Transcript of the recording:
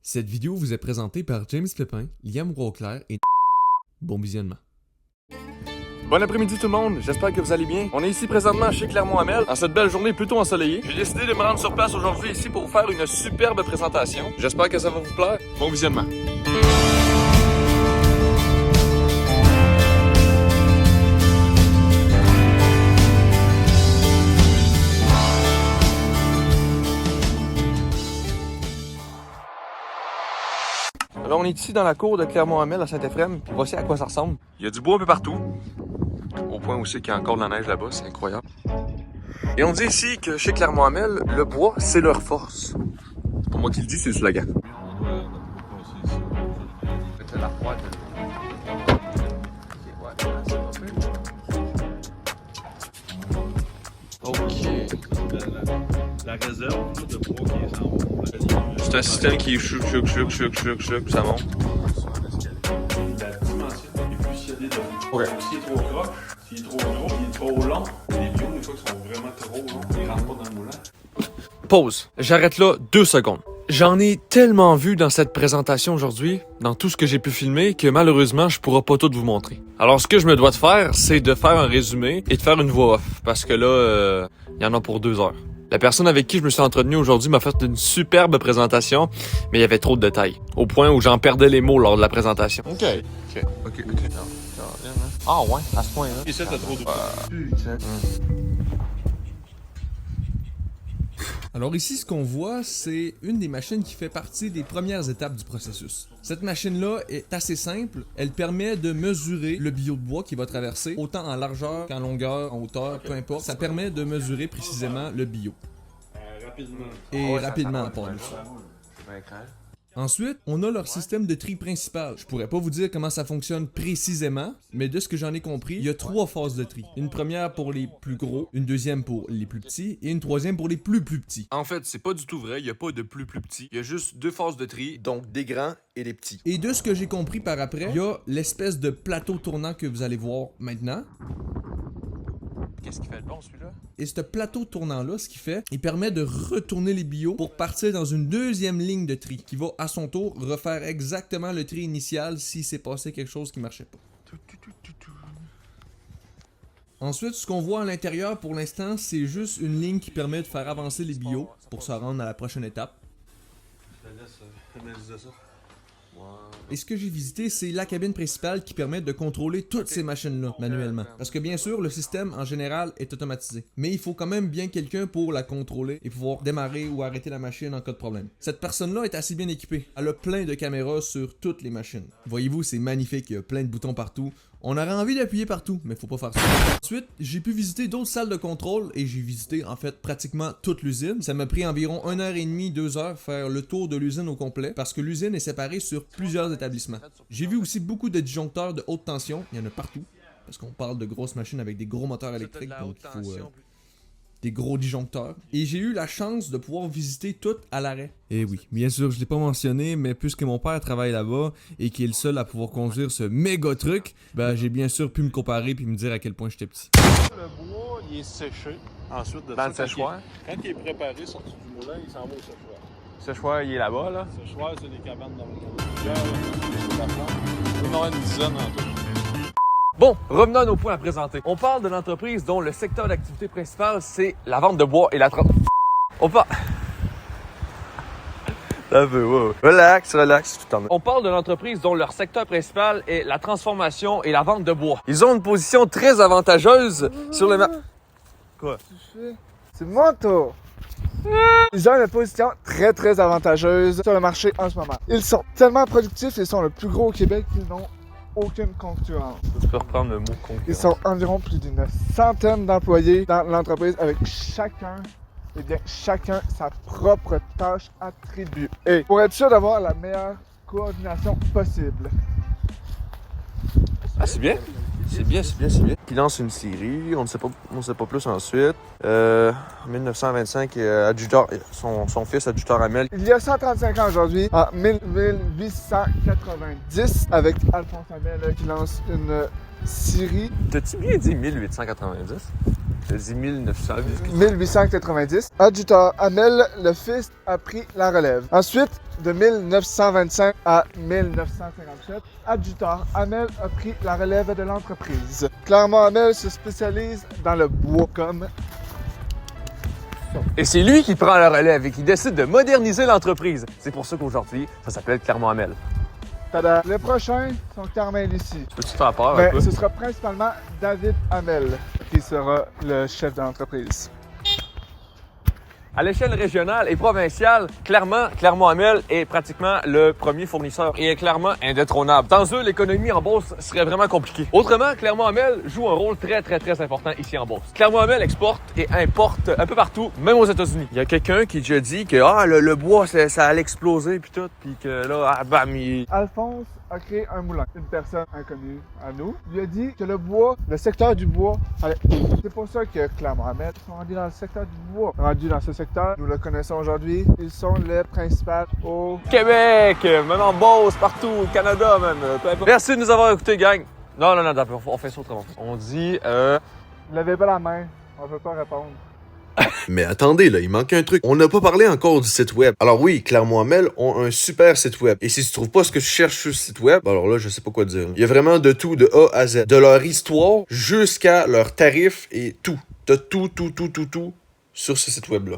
Cette vidéo vous est présentée par James Pépin, Liam Rouclair et bon visionnement. Bon après-midi tout le monde, j'espère que vous allez bien. On est ici présentement chez Clermont-Hamel, en cette belle journée plutôt ensoleillée. J'ai décidé de me rendre sur place aujourd'hui ici pour vous faire une superbe présentation. J'espère que ça va vous plaire. Bon visionnement. Alors on est ici dans la cour de Clermont-Hamel à Saint-Éphrem, puis voici à quoi ça ressemble. Il y a du bois un peu partout, au point aussi qu'il y a encore de la neige là-bas, c'est incroyable. Et on dit ici que chez Clermont-Hamel, le bois, c'est leur force. C'est pas moi qui le dis, c'est le slogan. Ok. La réserve de bois qui est en haut. C'est un système qui est chouk, ça monte. La dimension est plus scellée de bout. Ok. S'il est trop croche, s'il est trop gros, s'il est trop long, les bio, des fois, qui sont vraiment trop longs, ils rentrent pas dans le moulin. Pause. J'arrête là 2 secondes. J'en ai tellement vu dans cette présentation aujourd'hui, dans tout ce que j'ai pu filmer, que malheureusement, je pourrai pas tout vous montrer. Alors, ce que je me dois de faire, c'est de faire un résumé et de faire une voix off, parce que là, il y en a pour 2 heures. La personne avec qui je me suis entretenu aujourd'hui m'a fait une superbe présentation, mais il y avait trop de détails, au point où j'en perdais les mots lors de la présentation. Ok. Ah ouais, à ce point-là. Et ça, t'as trop de Alors ici, ce qu'on voit, c'est une des machines qui fait partie des premières étapes du processus. Cette machine-là est assez simple. Elle permet de mesurer le bio de bois qui va traverser, autant en largeur qu'en longueur, en hauteur, peu importe. Ça permet de mesurer précisément le bio. rapidement. Et rapidement, à part de ça. Ensuite, on a leur système de tri principal. Je pourrais pas vous dire comment ça fonctionne précisément, mais de ce que j'en ai compris, il y a 3 phases de tri. Une première pour les plus gros, une deuxième pour les plus petits, et une troisième pour les plus petits. En fait, c'est pas du tout vrai, il y a pas de plus petit. Il y a juste 2 phases de tri, donc des grands et des petits. Et de ce que j'ai compris par après, il y a l'espèce de plateau tournant que vous allez voir maintenant. Qu'est-ce qui fait le bon celui-là? Et ce plateau tournant-là, ce qu'il fait, il permet de retourner les bio pour partir dans une deuxième ligne de tri qui va à son tour refaire exactement le tri initial s'il s'est passé quelque chose qui marchait pas. Ensuite, ce qu'on voit à l'intérieur pour l'instant, c'est juste une ligne qui permet de faire avancer les bio pour se rendre à la prochaine étape. Je te laisse analyser ça. Et ce que j'ai visité, c'est la cabine principale qui permet de contrôler toutes ces machines-là manuellement. Parce que bien sûr, le système en général est automatisé. Mais il faut quand même bien quelqu'un pour la contrôler et pouvoir démarrer ou arrêter la machine en cas de problème. Cette personne-là est assez bien équipée. Elle a plein de caméras sur toutes les machines. Voyez-vous, c'est magnifique, il y a plein de boutons partout. On aurait envie d'appuyer partout, mais faut pas faire ça. Ensuite, j'ai pu visiter d'autres salles de contrôle et j'ai visité en fait pratiquement toute l'usine. Ça m'a pris environ 1h30, 2 heures faire le tour de l'usine au complet parce que l'usine est séparée sur plusieurs établissements. J'ai vu aussi beaucoup de disjoncteurs de haute tension, il y en a partout parce qu'on parle de grosses machines avec des gros moteurs électriques, donc il faut des gros disjoncteurs. Et j'ai eu la chance de pouvoir visiter tout à l'arrêt. Et oui, bien sûr, je l'ai pas mentionné, mais puisque mon père travaille là-bas et qu'il est le seul à pouvoir conduire ce méga truc, ben j'ai bien sûr pu me comparer puis me dire à quel point j'étais petit. Le bois, il est séché. Ensuite de Dans ça, le séchoir? Quand il est préparé, sorti du moulin, il s'en va au séchoir. Ce choix, il est là-bas, là. Le séchoir, c'est des cabanes dans le plusieurs, la plante. Il y en a une dizaine en tout. Bon, revenons à nos points à présenter. On parle de l'entreprise dont le secteur d'activité principal, c'est la vente de bois et la On parle... Relax, tout en On parle de l'entreprise dont leur secteur principal est la transformation et la vente de bois. Ils ont une position très avantageuse sur le marché. Quoi? C'est mon tour. Ils ont une position très avantageuse sur le marché en ce moment. Ils sont tellement productifs, ils sont le plus gros au Québec, ils n'ont aucune concurrence. Tu peux reprendre le mot concurrence. Ils sont environ plus d'une centaine d'employés dans l'entreprise avec chacun sa propre tâche attribuée. Pour être sûr d'avoir la meilleure coordination possible. Ah, c'est bien. C'est bien. Qui lance une série, on ne sait pas plus ensuite. En 1925, son fils adjuteur Hamel. Il y a 135 ans aujourd'hui, en 1890, avec Alphonse Hamel qui lance une scierie. T'as-tu bien dit 1890? T'as dit 1890. Adjuteur Hamel, le fils, a pris la relève. Ensuite, de 1925 à 1957, Adjutor Hamel a pris la relève de l'entreprise. Clermont Hamel se spécialise dans le bois comme... Et c'est lui qui prend la relève et qui décide de moderniser l'entreprise. C'est pour ça qu'aujourd'hui, ça s'appelle Clermont Hamel. Tada! Les prochains sont Carmen et Lucie. Peux-tu te faire peur un Mais peu? ce sera principalement David Hamel qui sera le chef de l'entreprise. À l'échelle régionale et provinciale, Clermont-Hamel est pratiquement le premier fournisseur et est clairement indétrônable. Sans eux, l'économie en Beauce serait vraiment compliquée. Autrement, Clermont-Hamel joue un rôle très important ici en Beauce. Clermont-Hamel exporte et importe un peu partout, même aux États-Unis. Il y a quelqu'un qui a déjà dit que le bois, ça allait exploser puis tout, puis que là, bam, Alphonse a créé un moulin. Une personne inconnue à nous lui a dit que le secteur du bois allait... C'est pour ça que Clermont-Hamel sont rendus dans le secteur du bois. Rendus dans ce secteur, nous le connaissons aujourd'hui, ils sont les principaux au Québec, même en Beauce, partout, au Canada, même. Merci de nous avoir écoutés, gang. Non, on fait ça autrement. On dit, Levez pas la main, on veut pas répondre. Mais attendez, là, il manque un truc. On n'a pas parlé encore du site web. Alors oui, Clermont-Hamel ont un super site web. Et si tu trouves pas ce que tu cherches sur le site web, alors là, je sais pas quoi dire. Il y a vraiment de tout, de A à Z. De leur histoire jusqu'à leurs tarifs et tout. T'as tout sur ce site web-là.